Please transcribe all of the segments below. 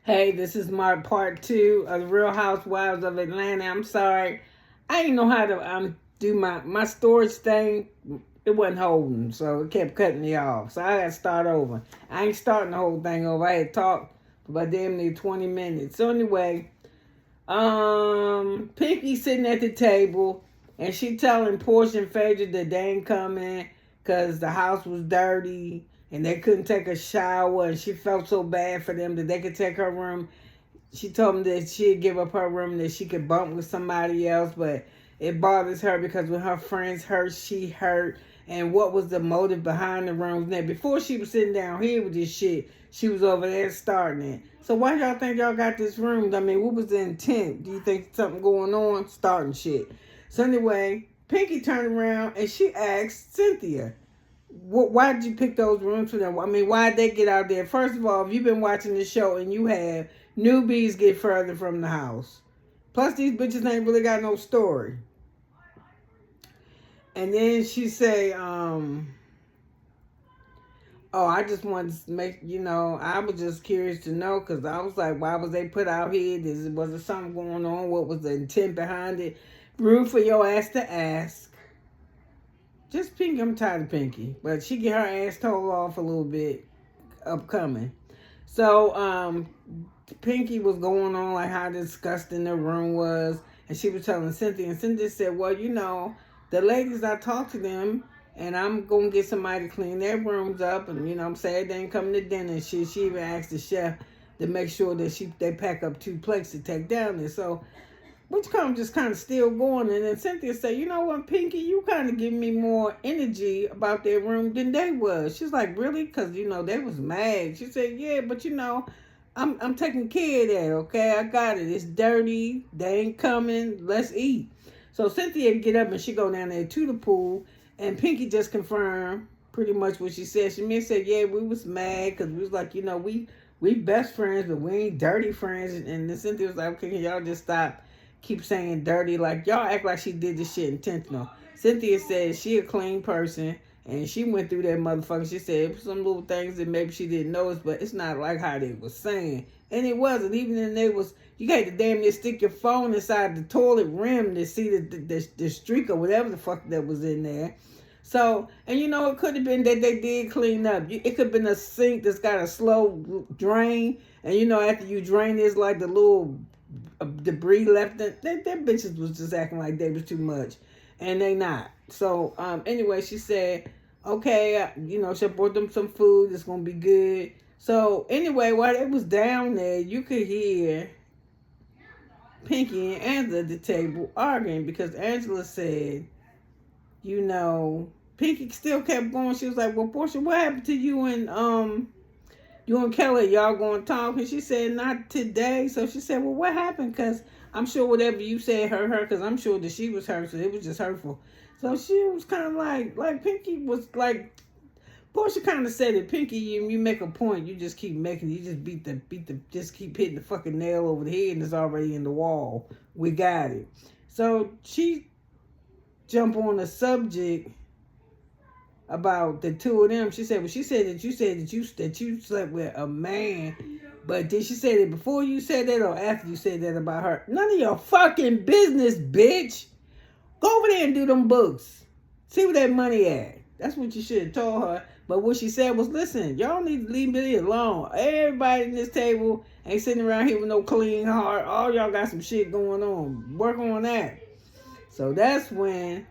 Hey, this is my part two of the Real Housewives of Atlanta. I'm sorry, I didn't know how to do my storage thing. It wasn't holding, so it kept cutting me off. So I got to start over. I ain't starting the whole thing over. I had talked for about damn near 20 minutes. So anyway, Pinky sitting at the table, and she telling Portia and Phaedra that they ain't coming because the house was dirty and they couldn't take a shower, and she felt so bad for them that they could take her room. She told them that she'd give up her room, that she could bump with somebody else, but it bothers her because when her friends hurt, she hurt. And what was the motive behind the rooms? Now, before she was sitting down here with this shit, she was over there starting it. So why y'all think y'all got this room? I mean, what was the intent? Do you think something going on? Starting shit. So anyway, Pinky turned around and she asked Cynthia, why did you pick those rooms for them? I mean, why did they get out there? First of all, if you've been watching the show and you have, newbies get further from the house. Plus, these bitches ain't really got no story. And then she say, oh, I just wanted to make, I was just curious to know, because I was like, why was they put out here? Was there something going on? What was the intent behind it? Rude for your ass to ask. Just Pinky, I'm tired of Pinky. But she get her ass told off a little bit upcoming. So, Pinky was going on like how disgusting the room was. And she was telling Cynthia. And Cynthia said, well, the ladies, I talked to them. And I'm going to get somebody to clean their rooms up. And, I'm saying they ain't coming to dinner and shit. She even asked the chef to make sure that they pack up 2 plates to take down there. So, which just kind of still going. And then Cynthia said, you know what, Pinky, you kind of give me more energy about their room than they was. She's like, really? Because, they was mad. She said, yeah, but, I'm taking care of that, okay? I got it. It's dirty. They ain't coming. Let's eat. So Cynthia get up and she go down there to the pool. And Pinky just confirmed pretty much what she said. She said, yeah, we was mad because we was like, we best friends, but we ain't dirty friends. And then Cynthia was like, okay, can y'all just keep saying dirty? Like, y'all act like she did this shit intentional. Cynthia said she a clean person, and she went through that motherfucker. She said some little things that maybe she didn't notice, but it's not like how they was saying. And it wasn't. Even then you had to damn near stick your phone inside the toilet rim to see the streak or whatever the fuck that was in there. So, and it could have been that they did clean up. It could have been a sink that's got a slow drain, and after you drain, there's like the little debris left. That bitches was just acting like they was too much, and they not. So anyway, she said, okay, she brought them some food. It's gonna be good. So anyway, while it was down there, you could hear Pinky and Angela at the table arguing because Angela said, Pinky still kept going. She was like, well, Portia, what happened to you and Kelly? Y'all going to talk? And she said, not today. So she said, well, what happened? Because I'm sure whatever you said hurt her, because I'm sure that she was hurt, so it was just hurtful. So she was kind of like Pinky was like, Portia kind of said it. Pinky, you make a point, you just keep making it. You just just keep hitting the fucking nail over the head, and it's already in the wall. We got it. So she jumped on the subject about the two of them. She said, well, she said that you slept with a man, but did she say that before you said that or after you said that about her? None of your fucking business, bitch. Go over there and do them books. See where that money at. That's what you should have told her. But what she said was, listen, y'all need to leave me alone. Everybody in this table ain't sitting around here with no clean heart. All y'all got some shit going on. Work on that. So that's when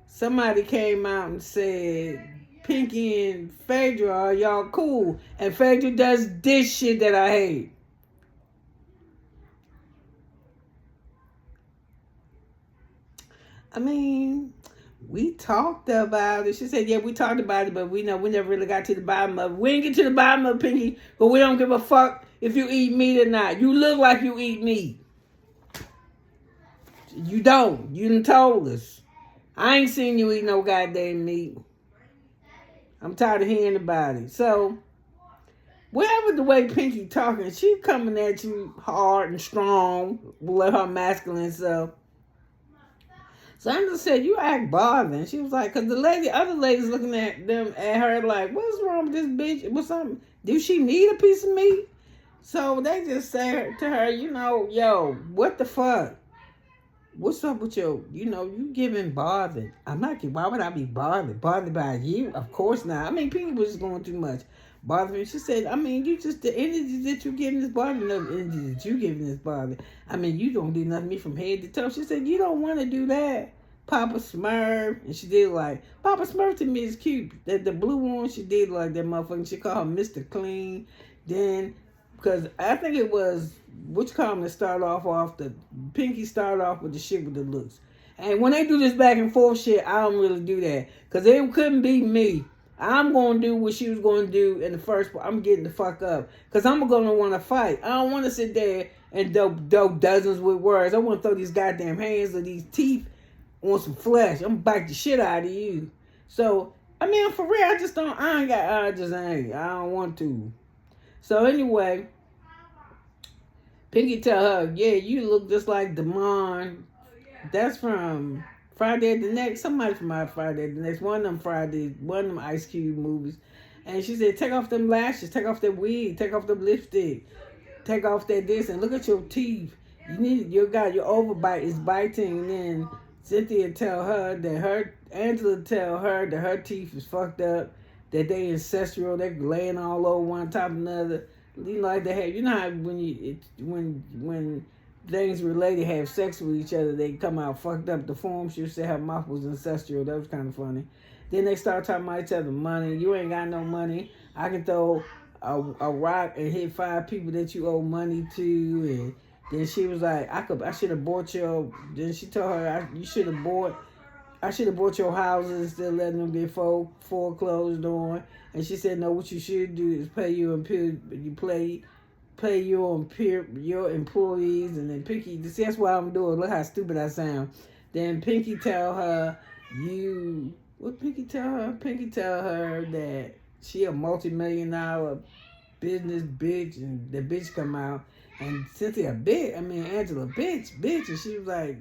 somebody came out and said, Pinky and Phaedra, are y'all cool? And Phaedra does this shit that I hate. I mean, we talked about it. She said, yeah, we talked about it, but we never really got to the bottom of it. We didn't get to the bottom of it, Pinky, but we don't give a fuck if you eat meat or not. You look like you eat meat. You don't. You done told us. I ain't seen you eat no goddamn meat. I'm tired of hearing about it. So, whatever the way Pinky talking, she coming at you hard and strong with her masculine self. So Angela said, you act bothering. She was like, because other ladies looking at her like, what's wrong with this bitch? What's something? Do she need a piece of meat? So they just say to her, you know, yo, what the fuck? What's up with your, you know, you giving bothered. I'm not, why would I be bothered? Bothered by you? Of course not. I mean, people was going too much. Bothering. She said, I mean, you just, the energy that you giving is bothering, the energy that you giving is bothering. I mean, you don't do nothing to me from head to toe. She said, you don't want to do that. Papa Smurf. And she did like, Papa Smurf to me is cute. The blue one, she did like that motherfucker. She called him Mr. Clean. Then, because I think it was, which comment to start off the Pinky started off with the shit with the looks. And when they do this back and forth shit, I don't really do that. Because it couldn't be me. I'm going to do what she was going to do in the first part. I'm getting the fuck up. Because I'm going to want to fight. I don't want to sit there and dope dozens with words. I want to throw these goddamn hands or these teeth on some flesh. I'm going to bite the shit out of you. So, I mean, for real, I don't want to. So anyway, Pinky tell her, yeah, you look just like Damon. That's from Friday the Next. Somebody from Friday the Next. One of them Ice Cube movies. And she said, take off them lashes, take off that wig, take off the lipstick, take off that this, and look at your teeth. Your overbite is biting. And then Cynthia tell her that Angela tell her that her teeth is fucked up, that they ancestral, they're laying all over one top of another. You know, like they have, you know how when things related have sex with each other, they come out fucked up. The form, she said her mouth was ancestral. That was kind of funny. Then they start talking about each other money. You ain't got no money. I can throw a rock and hit 5 people that you owe money to. And then she was like, I should have bought your. Then she told her, I should have bought your houses instead of letting them get foreclosed on. And she said, no, what you should do is pay your employees. And then Pinky, see, that's what I'm doing. Look how stupid I sound. Then Pinky tell her, what Pinky tell her? Pinky tell her that she a multi-million-dollar business bitch, and the bitch come out. And Angela, bitch. And she was like,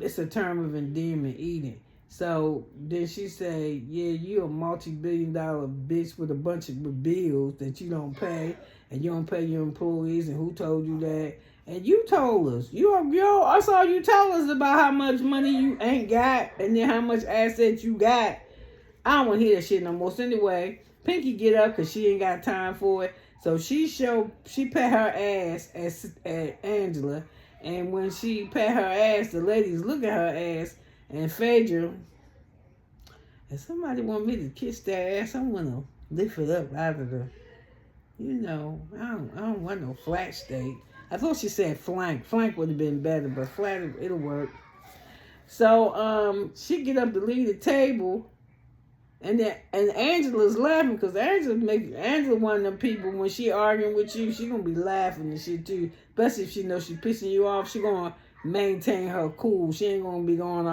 it's a term of endearment, eating. So then she say, yeah, you a multi-billion-dollar bitch with a bunch of bills that you don't pay, and you don't pay your employees, and who told you that? And you told us. I saw you tell us about how much money you ain't got, and then how much assets you got. I don't want to hear that shit no more. So anyway, Pinky get up because she ain't got time for it. So she pat her ass at Angela. And when she pat her ass, the ladies look at her ass. And Phaedra, if somebody want me to kiss that ass, I'm going to lift it up out of the, I don't want no flat state. I thought she said flank. Flank would have been better, but flat, it'll work. So she get up to leave the table. And Angela's laughing because Angela one of them people, when she arguing with you, she gonna be laughing and shit too. Especially if she knows she pissing you off, she gonna maintain her cool. She ain't gonna be doing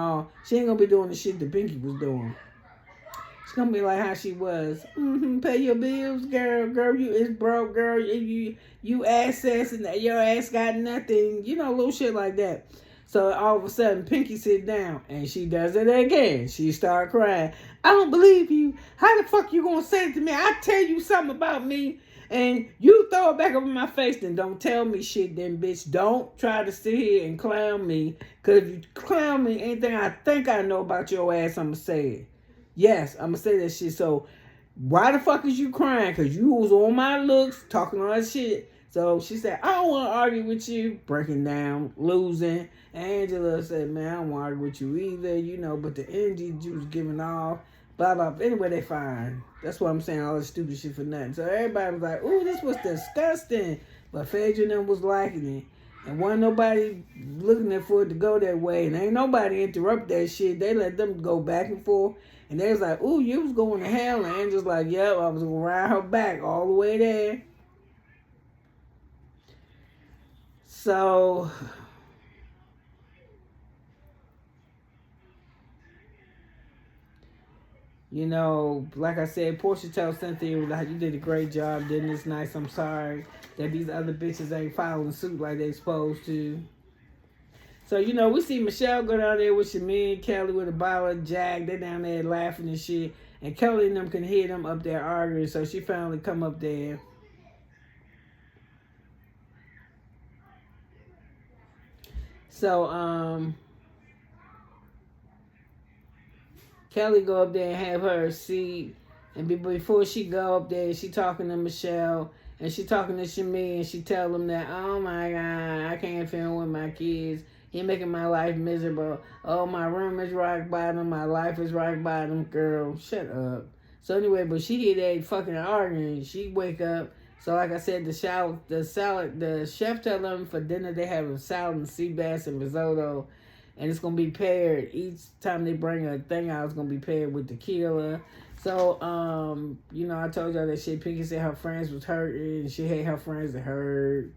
the shit that Pinky was doing. She's gonna be like how she was. Pay your bills, girl. You is broke, girl. You assets and your ass got nothing. Little shit like that. So all of a sudden, Pinky sit down, and she does it again. She start crying. I don't believe you. How the fuck you gonna say it to me? I tell you something about me, and you throw it back up in my face. Then don't tell me shit, then bitch. Don't try to sit here and clown me. Cause if you clown me, anything I think I know about your ass, I'ma say it. Yes, I'ma say that shit. So why the fuck is you crying? Cause you was on my looks, talking all that shit. So she said, I don't want to argue with you. Breaking down, losing. Angela said, man, I don't want to argue with you either, but the energy you was giving off, blah, blah. Anyway, they fine. That's what I'm saying, all this stupid shit for nothing. So everybody was like, ooh, this was disgusting. But Phaedra and them was liking it. And wasn't nobody looking for it to go that way. And ain't nobody interrupt that shit. They let them go back and forth. And they was like, ooh, you was going to hell. And Angela's like, yep, I was going to ride her back all the way there. So, like I said, Portia tells Cynthia, like, you did a great job, didn't this nice? I'm sorry that these other bitches ain't following suit like they supposed to. So, we see Michelle go down there with Shameen and Kelly with a bottle of Jack. They down there laughing and shit. And Kelly and them can hear them up there arguing, so she finally come up there. So, Kelly go up there and have her seat. And before she go up there, she talking to Michelle. And she talking to Shami. And she tell them that, oh my God, I can't film with my kids. He making my life miserable. Oh, my room is rock bottom. My life is rock bottom. Girl, shut up. So anyway, but she hear they fucking arguing. She wake up. So like I said, the chef tell them for dinner they have a salad and sea bass and risotto. And it's going to be paired. Each time they bring a thing out, it's going to be paired with tequila. So, I told y'all that shit. Pinky said her friends was hurting. And she hate her friends that hurt.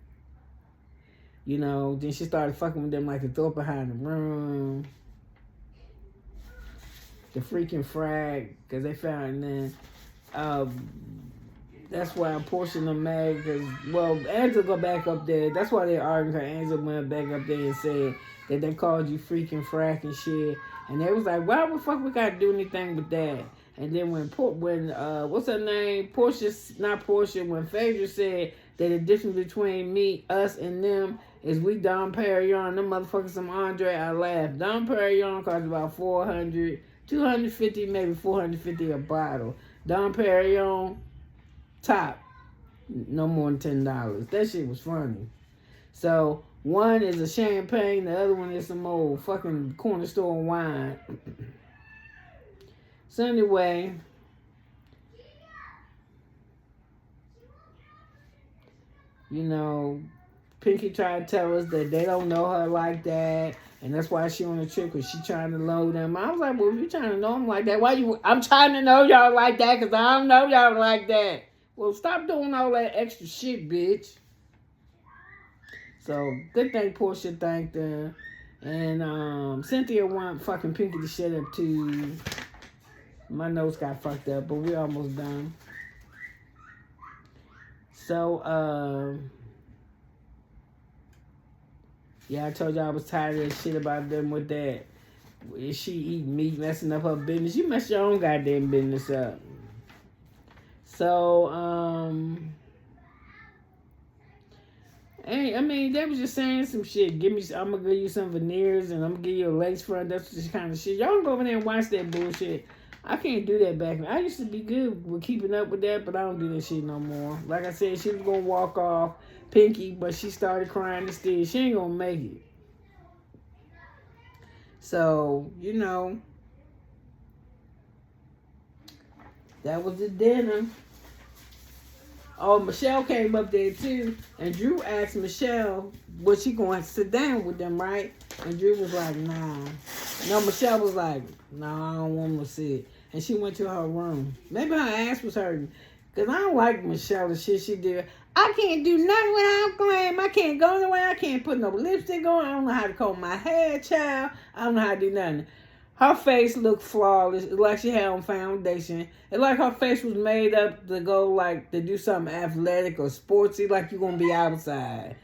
Then she started fucking with them like the door behind the room. The freaking frag. Because they found then. That's why Portia and them mad. Because, Angela go back up there. That's why they arguing. Because Angela went back up there and said that they called you freaking frack and shit. And they was like, why the fuck we got to do anything with that? And then when what's her name? When Phaedra said that the difference between us and them is we Dom Perignon, them motherfuckers some Andre, I laughed. Dom Perignon costs about $400, $250, maybe $450 a bottle. Dom Perignon, top, no more than $10. That shit was funny. So one is a champagne, the other one is some old fucking corner store wine. So anyway, Pinky tried to tell us that they don't know her like that, and that's why she on the trip, because she trying to know them. I was like, well, if you trying to know them like that, I'm trying to know y'all like that, because I don't know y'all like that. Well, stop doing all that extra shit, bitch. So, good thing Portia thanked her. And Cynthia want fucking Pinky to shut up, too. My notes got fucked up, but we're almost done. So, I told y'all I was tired of that shit about them with that. Is she eating meat, messing up her business? You mess your own goddamn business up. So, they was just saying some shit. I'm gonna give you some veneers and I'm gonna give you a lace front. That's just kind of shit. Y'all can go over there and watch that bullshit. I can't do that back then. I used to be good with keeping up with that, but I don't do that shit no more. Like I said, she was gonna walk off Pinky, but she started crying instead. She ain't gonna make it. So, that was the dinner. Oh, Michelle came up there too, and Drew asked Michelle, was she going to sit down with them, right? And Drew was like, nah. No, Michelle was like, nah, I don't want to sit. And she went to her room. Maybe her ass was hurting. Because I don't like Michelle, the shit she did. I can't do nothing without glam. I can't go nowhere. I can't put no lipstick on. I don't know how to comb my hair, child. I don't know how to do nothing. Her face looked flawless. It's like she had on foundation. It's like her face was made up to go to do something athletic or sportsy, like you're going to be outside.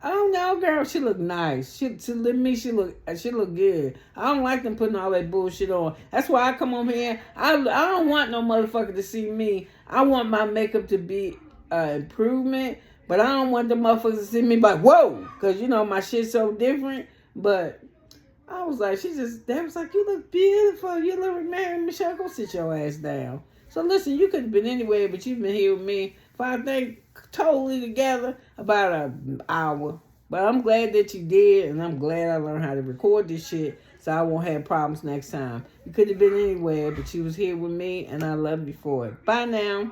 I don't know, girl. She looked nice. She looked good. I don't like them putting all that bullshit on. That's why I come on here. I don't want no motherfucker to see me. I want my makeup to be improvement, but I don't want the motherfuckers to see me like, whoa, because, my shit's so different. But I was like, they was like, you look beautiful. You look married, Michelle. Go sit your ass down. So listen, you could have been anywhere, but you've been here with me for, I think, totally together about an hour. But I'm glad that you did, and I'm glad I learned how to record this shit so I won't have problems next time. You could have been anywhere, but you was here with me, and I love you for it. Bye now.